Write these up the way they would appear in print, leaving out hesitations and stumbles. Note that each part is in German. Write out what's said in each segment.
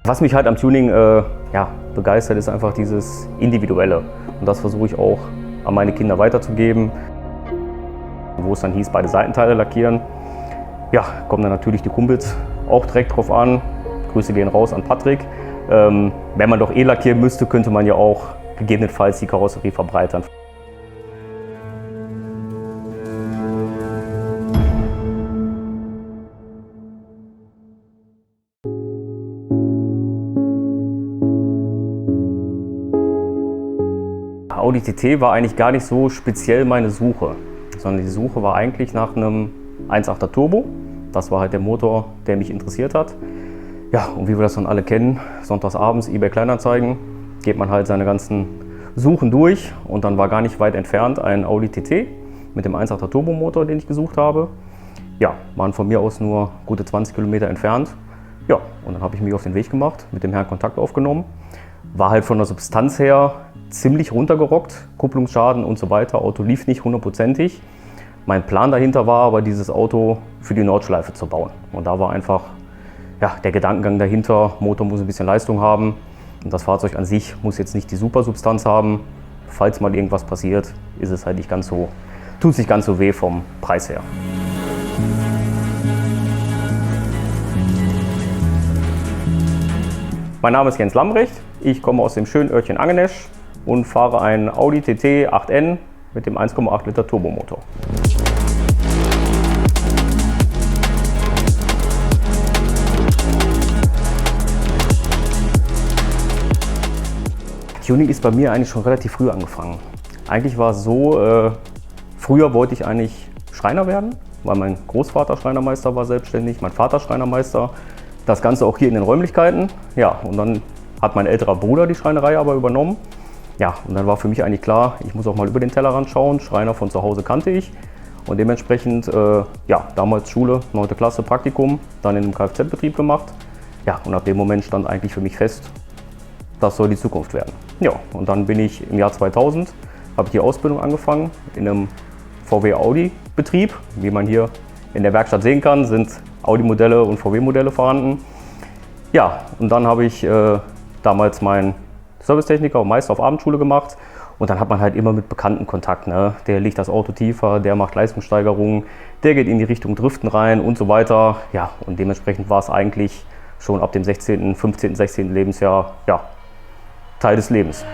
Was mich halt am Tuning begeistert, ist einfach dieses Individuelle. Und das versuche ich auch an meine Kinder weiterzugeben. Wo es dann hieß, beide Seitenteile lackieren, ja, kommen dann natürlich die Kumpels auch direkt drauf an. Grüße gehen raus an Patrick. Wenn man doch lackieren müsste, könnte man ja auch gegebenenfalls die Karosserie verbreitern. Audi TT war eigentlich gar nicht so speziell meine Suche, sondern die Suche war eigentlich nach einem 1.8er Turbo. Das war halt der Motor, der mich interessiert hat. Ja, und wie wir das dann alle kennen, sonntagsabends eBay Kleinanzeigen, geht man halt seine ganzen Suchen durch und dann war gar nicht weit entfernt ein Audi TT mit dem 1.8er Turbomotor, den ich gesucht habe. Ja, waren von mir aus nur gute 20 Kilometer entfernt. Ja, und dann habe ich mich auf den Weg gemacht, mit dem Herrn Kontakt aufgenommen. War halt von der Substanz her ziemlich runtergerockt, Kupplungsschaden und so weiter. Auto lief nicht hundertprozentig. Mein Plan dahinter war aber, dieses Auto für die Nordschleife zu bauen. Und da war einfach der Gedankengang dahinter, Motor muss ein bisschen Leistung haben. Und das Fahrzeug an sich muss jetzt nicht die Supersubstanz haben. Falls mal irgendwas passiert, ist es halt nicht ganz so, tut es nicht ganz so weh vom Preis her. Mein Name ist Jens Lambrecht, ich komme aus dem schönen Örtchen Angenesch und fahre einen Audi TT 8N mit dem 1,8 Liter Turbomotor. Tuning ist bei mir eigentlich schon relativ früh angefangen. Eigentlich war es so, früher wollte ich eigentlich Schreiner werden, weil mein Großvater Schreinermeister war selbstständig, mein Vater Schreinermeister. Das Ganze auch hier in den Räumlichkeiten. Ja, und dann hat mein älterer Bruder die Schreinerei aber übernommen. Ja, und dann war für mich eigentlich klar, ich muss auch mal über den Tellerrand schauen. Schreiner von zu Hause kannte ich. Und dementsprechend, damals Schule, 9. Klasse, Praktikum, dann in einem Kfz-Betrieb gemacht. Ja, und ab dem Moment stand eigentlich für mich fest, das soll die Zukunft werden. Ja, und dann bin ich im Jahr 2000, habe ich die Ausbildung angefangen in einem VW-Audi-Betrieb. Wie man hier in der Werkstatt sehen kann, sind Audi-Modelle und VW-Modelle vorhanden. Ja, und dann habe ich damals meinen Servicetechniker und Meister auf Abendschule gemacht. Und dann hat man halt immer mit Bekannten Kontakt. Ne? Der legt das Auto tiefer, der macht Leistungssteigerungen, der geht in die Richtung Driften rein und so weiter. Ja, und dementsprechend war es eigentlich schon ab dem 16., 15., 16. Lebensjahr Teil des Lebens.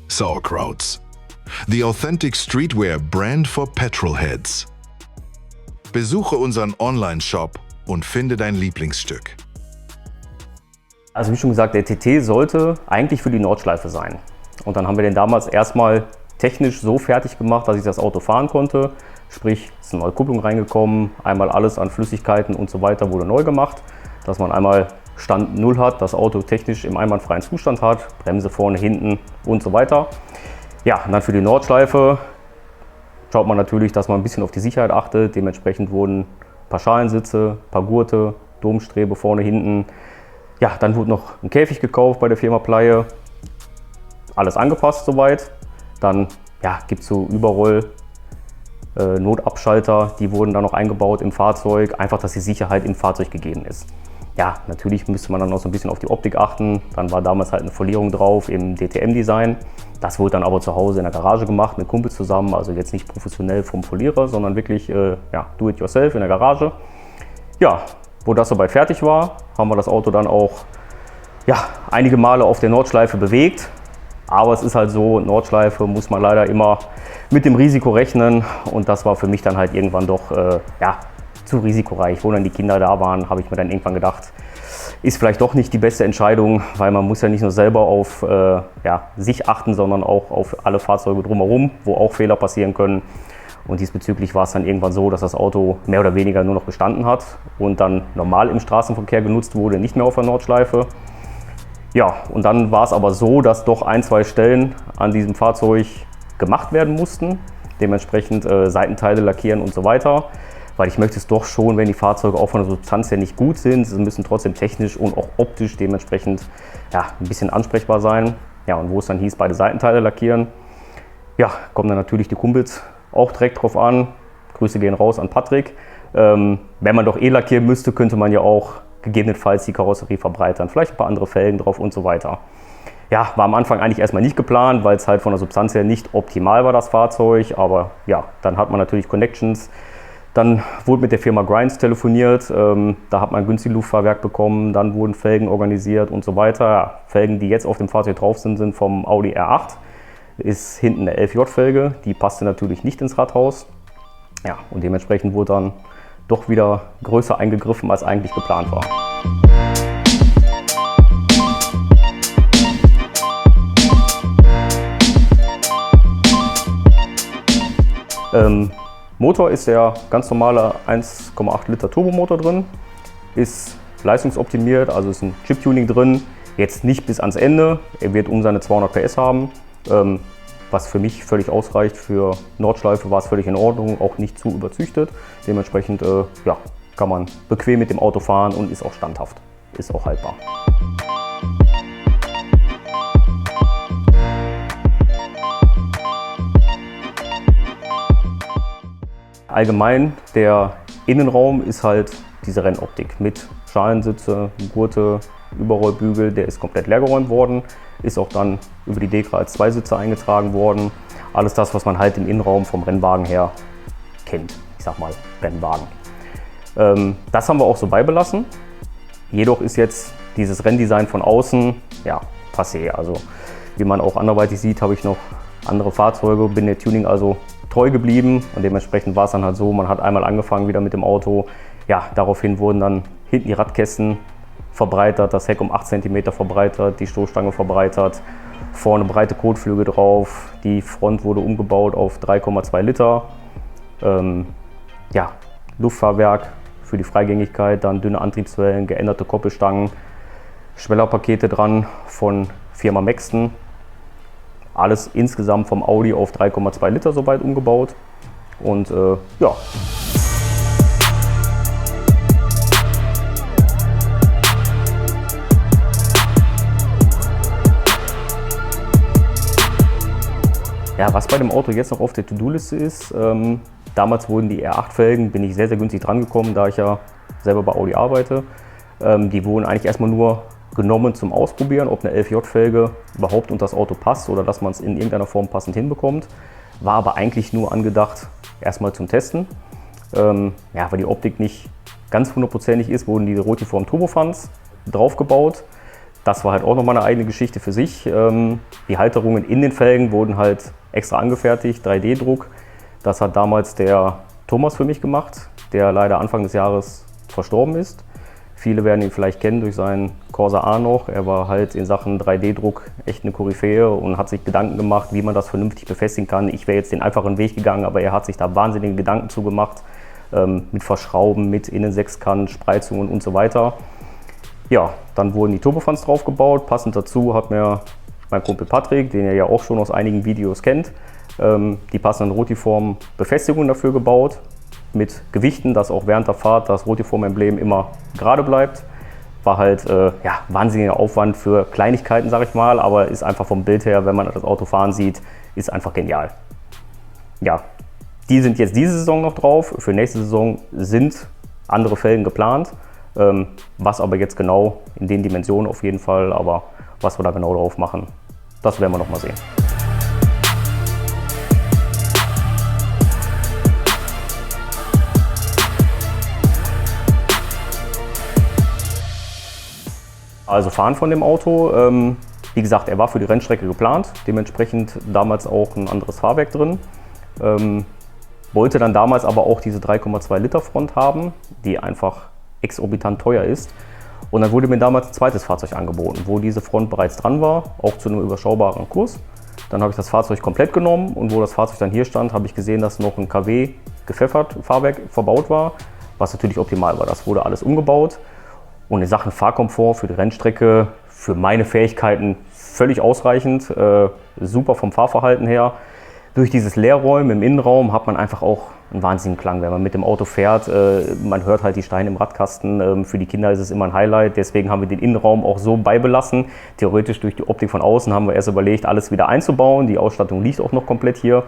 Sauerkrauts, the authentic streetwear brand for petrolheads. Besuche unseren Online-Shop und finde dein Lieblingsstück. Also wie schon gesagt, der TT sollte eigentlich für die Nordschleife sein. Und dann haben wir den damals erstmal technisch so fertig gemacht, dass ich das Auto fahren konnte. Sprich, es ist eine neue Kupplung reingekommen, einmal alles an Flüssigkeiten und so weiter wurde neu gemacht, dass man einmal Stand 0 hat, das Auto technisch im einwandfreien Zustand hat, Bremse vorne, hinten und so weiter. Ja, und dann für die Nordschleife schaut man natürlich, dass man ein bisschen auf die Sicherheit achtet. Dementsprechend wurden ein paar Schalensitze, ein paar Gurte, Domstrebe vorne, hinten. Ja, dann wurde noch ein Käfig gekauft bei der Firma Pleie. Alles angepasst soweit. Dann gibt es so Notabschalter, die wurden dann noch eingebaut im Fahrzeug, einfach, dass die Sicherheit im Fahrzeug gegeben ist. Ja, natürlich müsste man dann noch so ein bisschen auf die Optik achten. Dann war damals halt eine Folierung drauf im DTM-Design. Das wurde dann aber zu Hause in der Garage gemacht mit Kumpels zusammen, also jetzt nicht professionell vom Folierer, sondern wirklich do it yourself in der Garage. Ja, wo das soweit fertig war, haben wir das Auto dann auch einige Male auf der Nordschleife bewegt. Aber es ist halt so, Nordschleife muss man leider immer mit dem Risiko rechnen und das war für mich dann halt irgendwann doch zu risikoreich. Wo dann die Kinder da waren, habe ich mir dann irgendwann gedacht, ist vielleicht doch nicht die beste Entscheidung, weil man muss ja nicht nur selber auf sich achten, sondern auch auf alle Fahrzeuge drumherum, wo auch Fehler passieren können. Und diesbezüglich war es dann irgendwann so, dass das Auto mehr oder weniger nur noch gestanden hat und dann normal im Straßenverkehr genutzt wurde, nicht mehr auf der Nordschleife. Ja, und dann war es aber so, dass doch 1, 2 Stellen an diesem Fahrzeug gemacht werden mussten. Dementsprechend Seitenteile lackieren und so weiter. Weil ich möchte es doch schon, wenn die Fahrzeuge auch von der Substanz her nicht gut sind, sie müssen trotzdem technisch und auch optisch dementsprechend ein bisschen ansprechbar sein. Ja, und wo es dann hieß, beide Seitenteile lackieren, ja, kommen dann natürlich die Kumpels auch direkt drauf an. Grüße gehen raus an Patrick. Wenn man doch lackieren müsste, könnte man ja auch gegebenenfalls die Karosserie verbreitern, vielleicht ein paar andere Felgen drauf und so weiter. Ja, war am Anfang eigentlich erstmal nicht geplant, weil es halt von der Substanz her nicht optimal war, das Fahrzeug. Aber ja, dann hat man natürlich Connections. Dann wurde mit der Firma Grinds telefoniert, da hat man ein günstiges Luftfahrwerk bekommen, dann wurden Felgen organisiert und so weiter. Ja, Felgen, die jetzt auf dem Fahrzeug drauf sind, sind vom Audi R8. Ist hinten eine 11J-Felge, die passte natürlich nicht ins Radhaus. Ja, und dementsprechend wurde dann doch wieder größer eingegriffen, als eigentlich geplant war. Motor ist der ganz normale 1,8 Liter Turbomotor drin, ist leistungsoptimiert, also ist ein Chip-Tuning drin, jetzt nicht bis ans Ende, er wird seine 200 PS haben, was für mich völlig ausreicht. Für Nordschleife war es völlig in Ordnung, auch nicht zu überzüchtet, dementsprechend ja, kann man bequem mit dem Auto fahren und ist auch standhaft, ist auch haltbar. Allgemein, der Innenraum ist halt diese Rennoptik mit Schalensitze, Gurte, Überrollbügel, der ist komplett leergeräumt worden, ist auch dann über die Dekra als Zweisitzer eingetragen worden. Alles das, was man halt im Innenraum vom Rennwagen her kennt, ich sag mal Rennwagen. Das haben wir auch so beibelassen, jedoch ist jetzt dieses Renndesign von außen, ja, passé. Also wie man auch anderweitig sieht, habe ich noch andere Fahrzeuge, bin der Tuning also treu geblieben und dementsprechend war es dann halt so, man hat einmal angefangen wieder mit dem Auto, ja, daraufhin wurden dann hinten die Radkästen verbreitert, das Heck um 8 cm verbreitert, die Stoßstange verbreitert, vorne breite Kotflügel drauf, die Front wurde umgebaut auf 3,2 Liter, ja, Luftfahrwerk für die Freigängigkeit, dann dünne Antriebswellen, geänderte Koppelstangen, Schwellerpakete dran von Firma Maxton. Alles insgesamt vom Audi auf 3,2 Liter soweit umgebaut und ja. Ja, was bei dem Auto jetzt noch auf der To-Do-Liste ist, damals wurden die R8-Felgen, bin ich sehr, sehr günstig dran gekommen, da ich ja selber bei Audi arbeite. Die wurden eigentlich erstmal nur genommen zum Ausprobieren, ob eine 11J-Felge überhaupt unter das Auto passt oder dass man es in irgendeiner Form passend hinbekommt. War aber eigentlich nur angedacht, erstmal zum Testen. Ja, weil die Optik nicht ganz hundertprozentig ist, wurden die Rotiform Turbofans draufgebaut. Das war halt auch nochmal eine eigene Geschichte für sich. Die Halterungen in den Felgen wurden halt extra angefertigt, 3D-Druck. Das hat damals der Thomas für mich gemacht, der leider Anfang des Jahres verstorben ist. Viele werden ihn vielleicht kennen durch seinen Corsa A noch. Er war halt in Sachen 3D-Druck echt eine Koryphäe und hat sich Gedanken gemacht, wie man das vernünftig befestigen kann. Ich wäre jetzt den einfachen Weg gegangen, aber er hat sich da wahnsinnige Gedanken zugemacht. Mit Verschrauben, mit Innensechskant, Spreizungen und so weiter. Ja, dann wurden die Turbofans draufgebaut. Passend dazu hat mir mein Kumpel Patrick, den ihr ja auch schon aus einigen Videos kennt, die passenden Rotiform-Befestigungen dafür gebaut. Mit Gewichten, dass auch während der Fahrt das Rotiform-Emblem immer gerade bleibt. War halt ja, wahnsinniger Aufwand für Kleinigkeiten, sag ich mal, aber ist einfach vom Bild her, wenn man das Auto fahren sieht, ist einfach genial. Ja, die sind jetzt diese Saison noch drauf. Für nächste Saison sind andere Felgen geplant. Was aber jetzt genau in den Dimensionen auf jeden Fall, aber was wir da genau drauf machen, das werden wir noch mal sehen. Also fahren von dem Auto, wie gesagt, er war für die Rennstrecke geplant, dementsprechend damals auch ein anderes Fahrwerk drin. Wollte dann damals aber auch diese 3,2 Liter Front haben, die einfach exorbitant teuer ist. Und dann wurde mir damals ein zweites Fahrzeug angeboten, wo diese Front bereits dran war, auch zu einem überschaubaren Kurs. Dann habe ich das Fahrzeug komplett genommen und wo das Fahrzeug dann hier stand, habe ich gesehen, dass noch ein KW gepfeffert Fahrwerk verbaut war, was natürlich optimal war. Das wurde alles umgebaut. Und in Sachen Fahrkomfort für die Rennstrecke, für meine Fähigkeiten völlig ausreichend, super vom Fahrverhalten her. Durch dieses Leerräumen im Innenraum hat man einfach auch einen wahnsinnigen Klang, wenn man mit dem Auto fährt. Man hört halt die Steine im Radkasten. Für die Kinder ist es immer ein Highlight. Deswegen haben wir den Innenraum auch so beibelassen. Theoretisch durch die Optik von außen haben wir erst überlegt, alles wieder einzubauen. Die Ausstattung liegt auch noch komplett hier.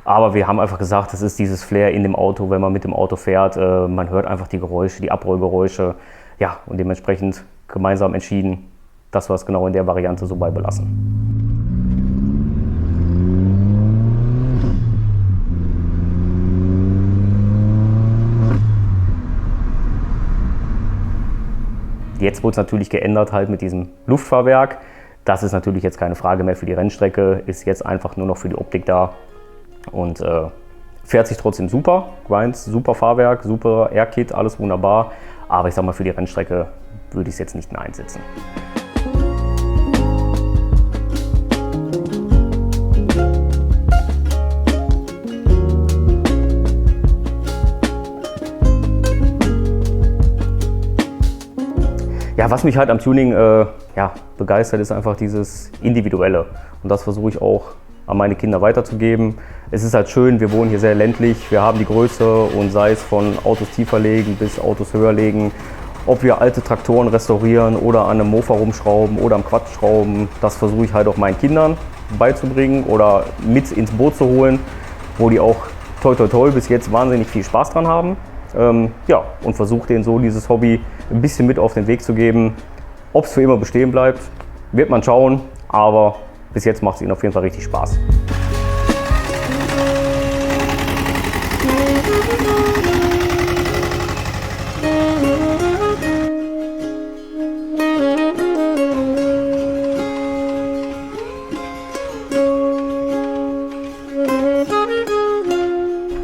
Aber wir haben einfach gesagt, das ist dieses Flair in dem Auto, wenn man mit dem Auto fährt. Man hört einfach die Geräusche, die Abrollgeräusche. Ja, und dementsprechend gemeinsam entschieden, dass wir es genau in der Variante so beibelassen. Jetzt wurde es natürlich geändert halt mit diesem Luftfahrwerk. Das ist natürlich jetzt keine Frage mehr für die Rennstrecke, ist jetzt einfach nur noch für die Optik da und fährt sich trotzdem super. Grinds, super Fahrwerk, super Air-Kit, alles wunderbar. Aber ich sag mal, für die Rennstrecke würde ich es jetzt nicht mehr einsetzen. Ja, was mich halt am Tuning begeistert, ist einfach dieses Individuelle. Und das versuche ich auch an meine Kinder weiterzugeben. Es ist halt schön, wir wohnen hier sehr ländlich, wir haben die Größe und sei es von Autos tiefer legen bis Autos höher legen, ob wir alte Traktoren restaurieren oder an einem Mofa rumschrauben oder am Quad schrauben, das versuche ich halt auch meinen Kindern beizubringen oder mit ins Boot zu holen, wo die auch toi toi toi bis jetzt wahnsinnig viel Spaß dran haben. Und versuche denen so dieses Hobby ein bisschen mit auf den Weg zu geben. Ob es für immer bestehen bleibt, wird man schauen, aber bis jetzt macht es ihnen auf jeden Fall richtig Spaß.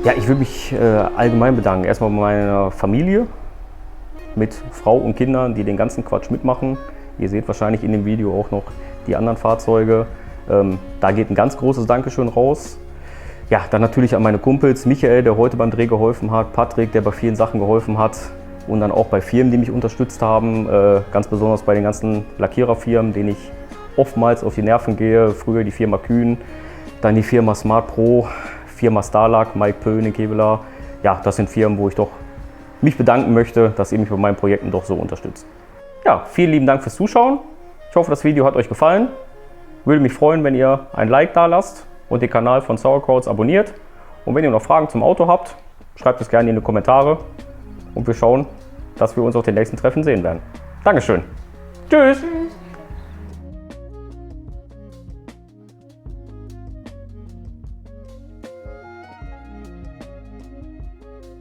Ja, ich will mich allgemein bedanken. Erstmal bei meiner Familie mit Frau und Kindern, die den ganzen Quatsch mitmachen. Ihr seht wahrscheinlich in dem Video auch noch die anderen Fahrzeuge. Da geht ein ganz großes Dankeschön raus. Ja, dann natürlich an meine Kumpels, Michael, der heute beim Dreh geholfen hat, Patrick, der bei vielen Sachen geholfen hat und dann auch bei Firmen, die mich unterstützt haben. Ganz besonders bei den ganzen Lackiererfirmen, denen ich oftmals auf die Nerven gehe. Früher die Firma Kühn, dann die Firma Smart Pro, Firma Starlack, Mike Pöhn in Kevelaer. Ja, das sind Firmen, wo ich doch mich bedanken möchte, dass ihr mich bei meinen Projekten doch so unterstützt. Ja, vielen lieben Dank fürs Zuschauen. Ich hoffe, das Video hat euch gefallen. Würde mich freuen, wenn ihr ein Like da lasst und den Kanal von Sauerkrauts abonniert. Und wenn ihr noch Fragen zum Auto habt, schreibt es gerne in die Kommentare. Und wir schauen, dass wir uns auf den nächsten Treffen sehen werden. Dankeschön. Tschüss.